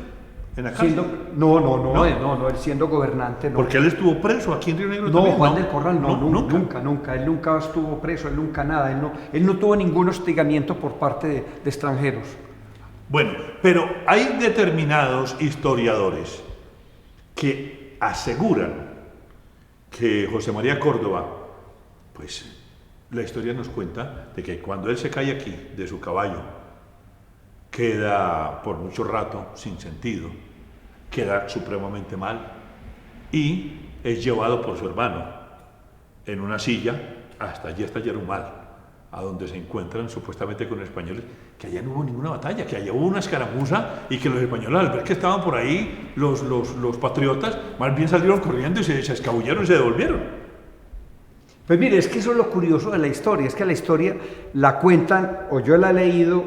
En la cárcel. No, él siendo gobernante. No. Porque él estuvo preso aquí en Río Negro también. Juan del Corral nunca. Él nunca estuvo preso, él nunca nada. Él no tuvo ningún hostigamiento por parte de extranjeros. Bueno, pero hay determinados historiadores que aseguran que José María Córdoba, pues la historia nos cuenta de que cuando él se cae aquí de su caballo, queda por mucho rato sin sentido, queda supremamente mal y es llevado por su hermano en una silla hasta Yarumal, a donde se encuentran supuestamente con los españoles, que allá no hubo ninguna batalla, que allá hubo una escaramuza y que los españoles al ver que estaban por ahí los patriotas, más bien salieron corriendo y se escabulleron y se devolvieron. Pues mire, es que eso es lo curioso de la historia, es que la historia la cuentan, o yo la he leído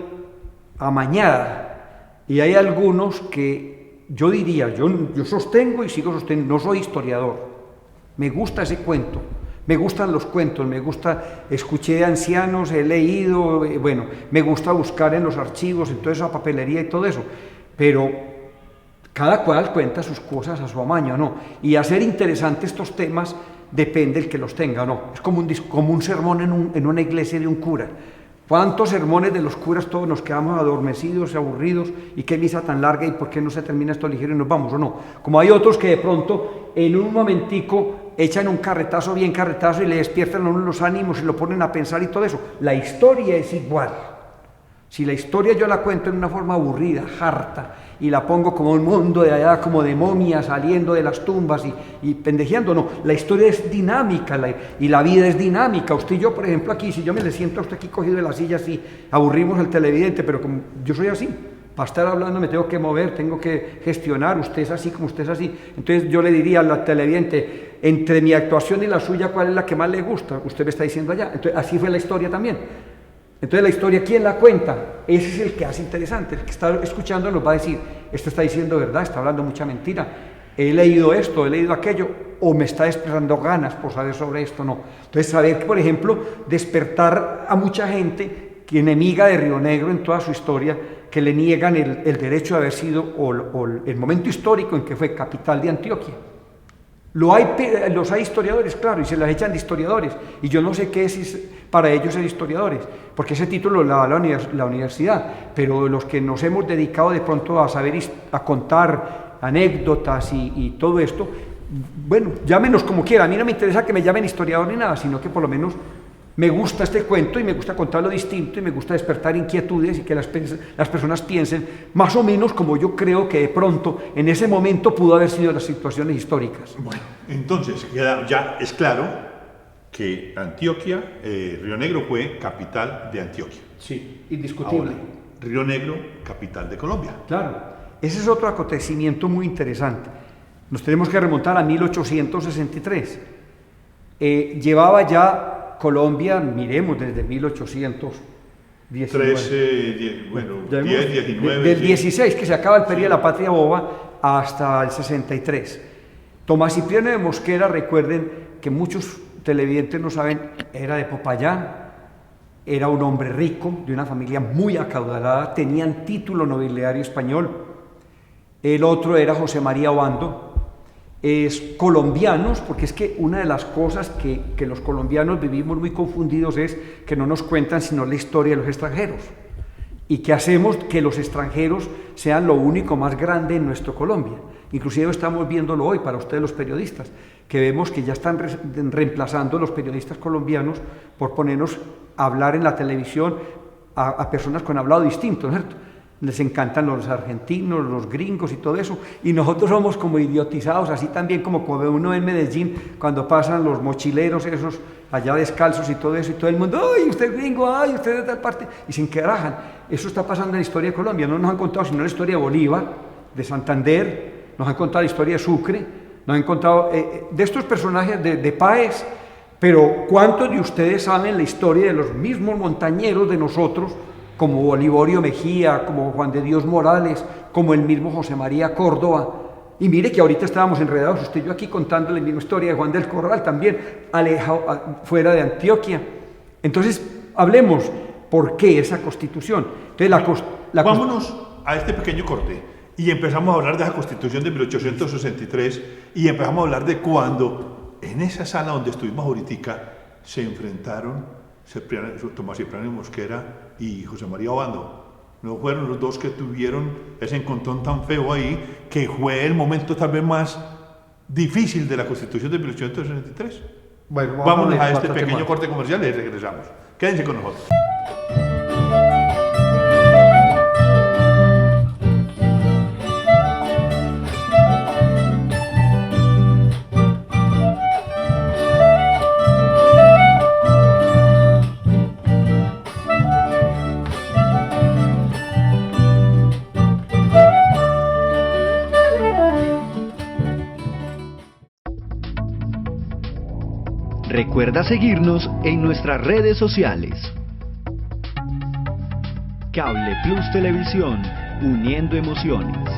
amañada, y hay algunos que yo diría, yo sostengo y sigo sosteniendo, no soy historiador, Me gusta ese cuento. Me gustan los cuentos, escuché de ancianos, he leído, bueno, me gusta buscar en los archivos, en toda esa papelería y todo eso, pero cada cual cuenta sus cosas a su amaño, ¿no? Y hacer interesantes estos temas depende del que los tenga, ¿no? Es como un sermón en una iglesia de un cura. ¿Cuántos sermones de los curas todos nos quedamos adormecidos, aburridos, y qué misa tan larga y por qué no se termina esto ligero y nos vamos o no? Como hay otros que de pronto en un momentico echan un carretazo, bien carretazo, y le despiertan a uno los ánimos y lo ponen a pensar y todo eso. La historia es igual. Si la historia yo la cuento en una forma aburrida, harta, y la pongo como un mundo de allá, como de momias saliendo de las tumbas y pendejeando, no, la historia es dinámica y la vida es dinámica. Usted y yo, por ejemplo, aquí, si yo me le siento a usted aquí cogido de la silla así, aburrimos al televidente, pero como yo soy así, para estar hablando me tengo que mover, tengo que gestionar, usted es así como usted es así. Entonces yo le diría al televidente, entre mi actuación y la suya, ¿cuál es la que más le gusta? Usted me está diciendo allá. Entonces así fue la historia también. Entonces la historia, ¿quién la cuenta? Ese es el que hace interesante, el que está escuchando nos va a decir, este está diciendo verdad, está hablando mucha mentira, he leído esto, he leído aquello, o me está expresando ganas por saber sobre esto, no. Entonces saber que, por ejemplo, despertar a mucha gente que enemiga de Río Negro en toda su historia, que le niegan el derecho de haber sido, o el momento histórico en que fue capital de Antioquia. Los hay historiadores, claro, y se las echan de historiadores, y yo no sé qué es para ellos ser historiadores, porque ese título lo da la universidad, pero los que nos hemos dedicado de pronto a saber, a contar anécdotas y todo esto, bueno, llámenos como quiera, a mí no me interesa que me llamen historiador ni nada, sino que por lo menos me gusta este cuento y me gusta contarlo distinto y me gusta despertar inquietudes y que las personas piensen más o menos como yo creo que de pronto en ese momento pudo haber sido las situaciones históricas. Bueno, entonces ya es claro que Antioquia, Río Negro fue capital de Antioquia. Sí, indiscutible. Ahora, Río Negro, capital de Colombia. Claro, ese es otro acontecimiento muy interesante. Nos tenemos que remontar a 1863. Llevaba ya Colombia, miremos, desde 1819. 10, 19. Del 16, que se acaba el periodo de la Patria Boba, hasta el 63. Tomás Cipriano de Mosquera, recuerden que muchos televidentes no saben, era de Popayán, era un hombre rico, de una familia muy acaudalada, tenían título nobiliario español. El otro era José María Obando, colombianos, porque es que una de las cosas que los colombianos vivimos muy confundidos es que no nos cuentan sino la historia de los extranjeros, y que hacemos que los extranjeros sean lo único más grande en nuestro Colombia. Inclusive estamos viéndolo hoy para ustedes los periodistas, que vemos que ya están reemplazando los periodistas colombianos por ponernos a hablar en la televisión a personas con hablado distinto, ¿no es cierto? Les encantan los argentinos, los gringos y todo eso, y nosotros somos como idiotizados, así también como uno en Medellín, cuando pasan los mochileros esos allá descalzos y todo eso, y todo el mundo, ¡ay, usted es gringo! ¡Ay, usted es de tal parte! Y se enquebrajan. Eso está pasando en la historia de Colombia. No nos han contado sino la historia de Bolívar, de Santander, nos han contado la historia de Sucre, nos han contado de estos personajes de Páez, pero ¿cuántos de ustedes saben la historia de los mismos montañeros de nosotros, como Bolivario Mejía, como Juan de Dios Morales, como el mismo José María Córdoba? Y mire que ahorita estábamos enredados, usted y yo aquí contándole la misma historia de Juan del Corral, también alejado, fuera de Antioquia. Entonces, hablemos, ¿por qué esa constitución? Entonces, vámonos a este pequeño corte y empezamos a hablar de esa constitución de 1863 y empezamos a hablar de cuando en esa sala donde estuvimos ahorita se enfrentaron Tomás Cipriano Mosquera y José María Obando. No fueron los dos que tuvieron ese encontrón tan feo ahí, que fue el momento tal vez más difícil de la Constitución de 1863. Bueno, vamos a este pequeño corte comercial y regresamos. Quédense con nosotros. Recuerda seguirnos en nuestras redes sociales. Cable Plus Televisión, uniendo emociones.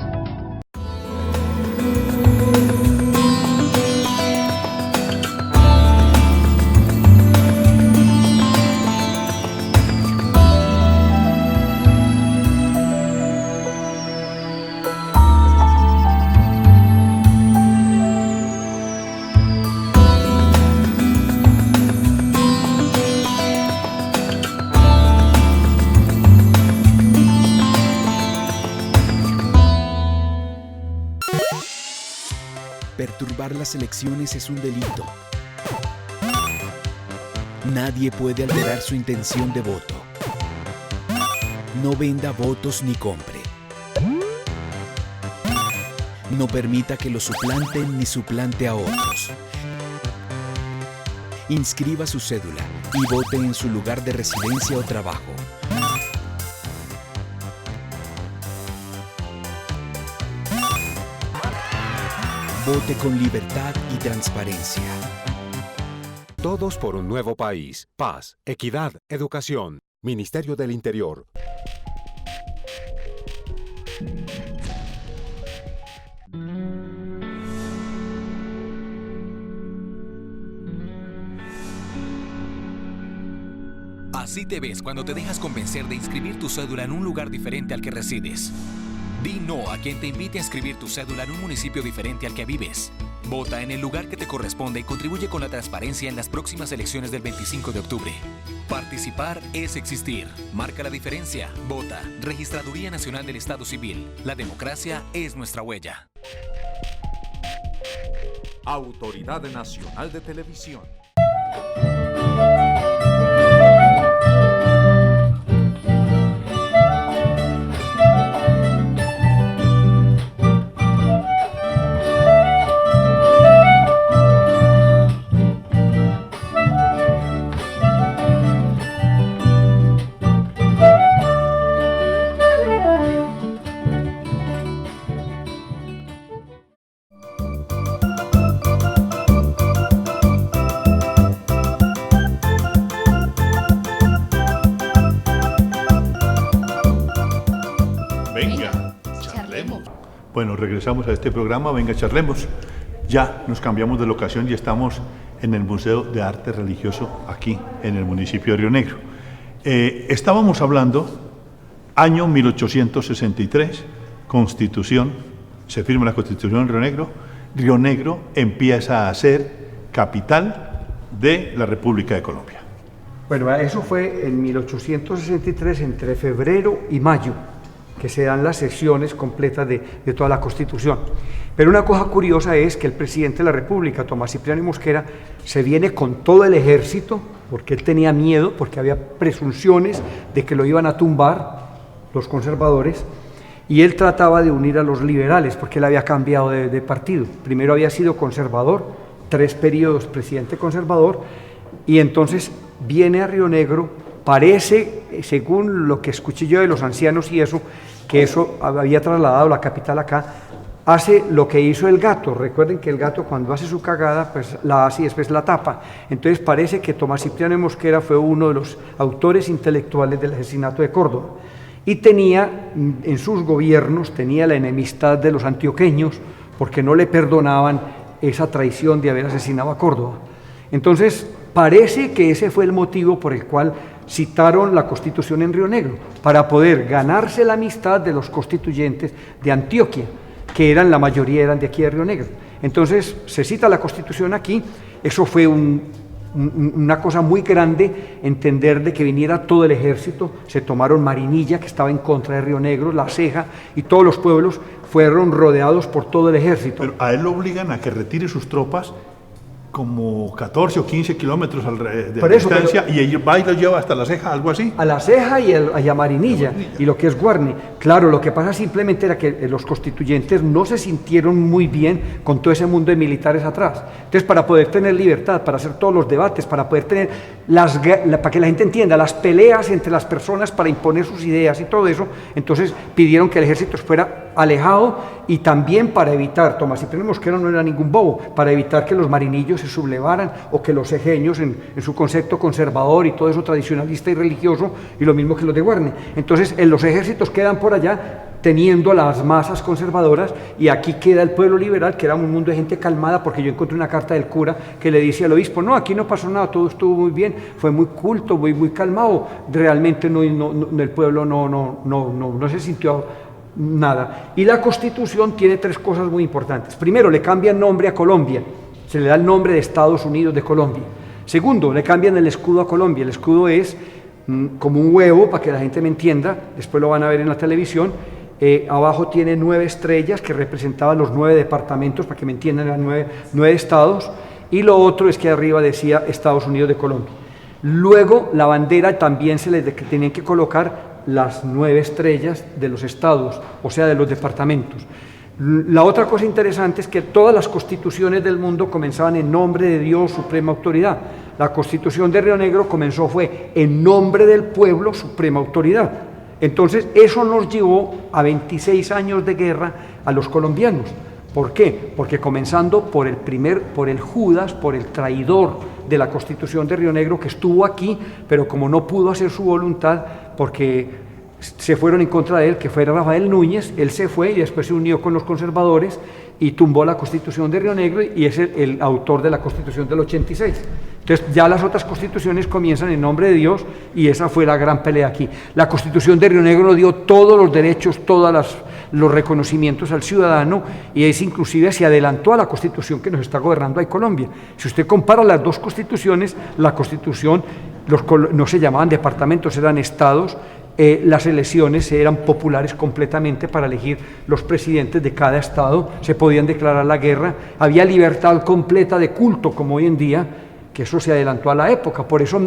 participar en las elecciones es un delito. Nadie puede alterar su intención de voto. No venda votos ni compre. No permita que lo suplanten ni suplante a otros. Inscriba su cédula y vote en su lugar de residencia o trabajo. Vote con libertad y transparencia. Todos por un nuevo país. Paz, equidad, educación. Ministerio del Interior. Así te ves cuando te dejas convencer de inscribir tu cédula en un lugar diferente al que resides. Di no a quien te invite a inscribir tu cédula en un municipio diferente al que vives. Vota en el lugar que te corresponde y contribuye con la transparencia en las próximas elecciones del 25 de octubre. Participar es existir. Marca la diferencia. Vota. Registraduría Nacional del Estado Civil. La democracia es nuestra huella. Autoridad Nacional de Televisión. Bueno, regresamos a este programa, Venga, charlemos. Ya nos cambiamos de locación y estamos en el Museo de Arte Religioso, aquí, en el municipio de Río Negro. Estábamos hablando, año 1863, Constitución, se firma la Constitución en Río Negro. Río Negro empieza a ser capital de la República de Colombia. Bueno, eso fue en 1863, entre febrero y mayo, que se dan las secciones completas de toda la Constitución. Pero una cosa curiosa es que el presidente de la República, Tomás Cipriano Mosquera, se viene con todo el ejército, porque él tenía miedo, porque había presunciones de que lo iban a tumbar los conservadores, y él trataba de unir a los liberales, porque él había cambiado de partido. Primero había sido conservador, 3 periodos presidente conservador, y entonces viene a Río Negro. Parece, según lo que escuché yo de los ancianos y eso, que eso había trasladado la capital acá, hace lo que hizo el gato. Recuerden que el gato cuando hace su cagada, pues la hace y después la tapa. Entonces parece que Tomás Cipriano Mosquera fue uno de los autores intelectuales del asesinato de Córdoba. Y tenía, en sus gobiernos, tenía la enemistad de los antioqueños, porque no le perdonaban esa traición de haber asesinado a Córdoba. Entonces, parece que ese fue el motivo por el cual citaron la Constitución en Río Negro, para poder ganarse la amistad de los constituyentes de Antioquia, que la mayoría eran de aquí de Río Negro. Entonces se cita la Constitución aquí. Eso fue una cosa muy grande, entender de que viniera todo el ejército. Se tomaron Marinilla, que estaba en contra de Río Negro, La Ceja, y todos los pueblos fueron rodeados por todo el ejército. Pero a él lo obligan a que retire sus tropas como 14 o 15 kilómetros de distancia, y él va y lo lleva hasta La Ceja, algo así. A La Ceja y a Marinilla, y lo que es Guarne. Claro, lo que pasa simplemente era que los constituyentes no se sintieron muy bien con todo ese mundo de militares atrás. Entonces, para poder tener libertad, para hacer todos los debates, para poder tener, para que la gente entienda, las peleas entre las personas para imponer sus ideas y todo eso, entonces pidieron que el ejército fuera alejado, y también para evitar, Tomás Cipriano Mosquera no era ningún bobo, para evitar que los marinillos se sublevaran, o que los cejeños en su concepto conservador y todo eso tradicionalista y religioso, y lo mismo que los de Guarne. Entonces los ejércitos quedan por allá teniendo a las masas conservadoras, y aquí queda el pueblo liberal, que era un mundo de gente calmada, porque yo encontré una carta del cura que le dice al obispo: no, aquí no pasó nada, todo estuvo muy bien, fue muy culto, muy calmado, realmente el pueblo no se sintió nada. Y la Constitución tiene 3 cosas muy importantes. Primero, le cambian nombre a Colombia, se le da el nombre de Estados Unidos de Colombia. Segundo, le cambian el escudo a Colombia. El escudo es como un huevo, para que la gente me entienda, después lo van a ver en la televisión, abajo tiene 9 estrellas que representaban los 9 departamentos, para que me entiendan, eran 9 estados, y lo otro es que arriba decía Estados Unidos de Colombia. Luego la bandera también se les tenían que colocar las 9 estrellas de los estados, o sea, de los departamentos. La otra cosa interesante es que todas las constituciones del mundo comenzaban en nombre de Dios, suprema autoridad. La Constitución de Río Negro fue en nombre del pueblo, suprema autoridad. Entonces eso nos llevó a 26 años de guerra a los colombianos. ¿Por qué? Porque comenzando por el Judas, por el traidor de la Constitución de Río Negro, que estuvo aquí, pero como no pudo hacer su voluntad, porque se fueron en contra de él, que fue Rafael Núñez, él se fue y después se unió con los conservadores y tumbó la Constitución de Río Negro y es el autor de la Constitución del 86. Entonces ya las otras constituciones comienzan en nombre de Dios y esa fue la gran pelea aquí. La Constitución de Río Negro dio todos los derechos, todos los reconocimientos al ciudadano y es inclusive se adelantó a la Constitución que nos está gobernando ahí Colombia. Si usted compara las dos constituciones, la Constitución no se llamaban departamentos, eran estados. Las elecciones eran populares completamente para elegir los presidentes de cada estado, se podían declarar la guerra, había libertad completa de culto como hoy en día, que eso se adelantó a la época. Por eso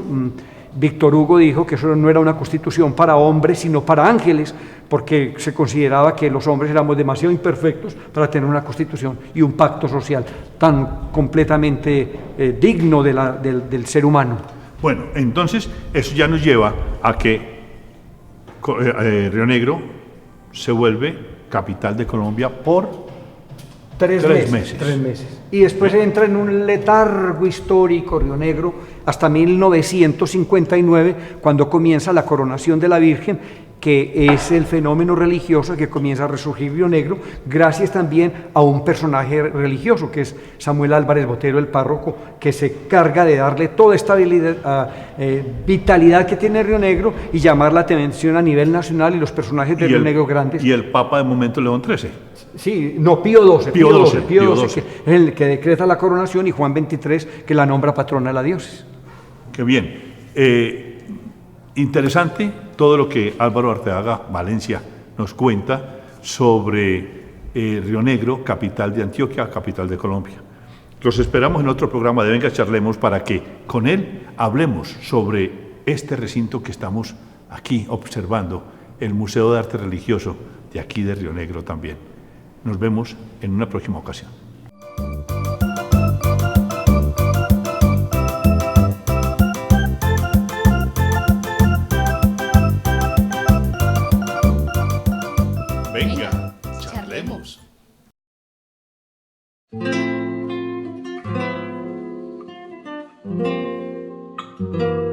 Víctor Hugo dijo que eso no era una constitución para hombres sino para ángeles, porque se consideraba que los hombres éramos demasiado imperfectos para tener una constitución y un pacto social tan completamente digno del ser humano. Bueno, entonces eso ya nos lleva a que Río Negro se vuelve capital de Colombia por 3 meses. 3 meses. Y después entra en un letargo histórico Río Negro hasta 1959, cuando comienza la coronación de la Virgen, que es el fenómeno religioso que comienza a resurgir Río Negro, gracias también a un personaje religioso, que es Samuel Álvarez Botero, el párroco, que se carga de darle toda esta vitalidad que tiene Río Negro y llamar la atención a nivel nacional y los personajes de Río Negro grandes. Y el Papa de momento León XIII. Sí, no, Pío XII, que es el que decreta la coronación, y Juan XXIII, que la nombra patrona de la diócesis. Qué bien. Interesante todo lo que Álvaro Arteaga Valencia nos cuenta sobre Río Negro, capital de Antioquia, capital de Colombia. Los esperamos en otro programa de Venga Charlemos para que con él hablemos sobre este recinto que estamos aquí observando, el Museo de Arte Religioso de aquí de Río Negro también. Nos vemos en una próxima ocasión. Venga, charlemos. Charlemos.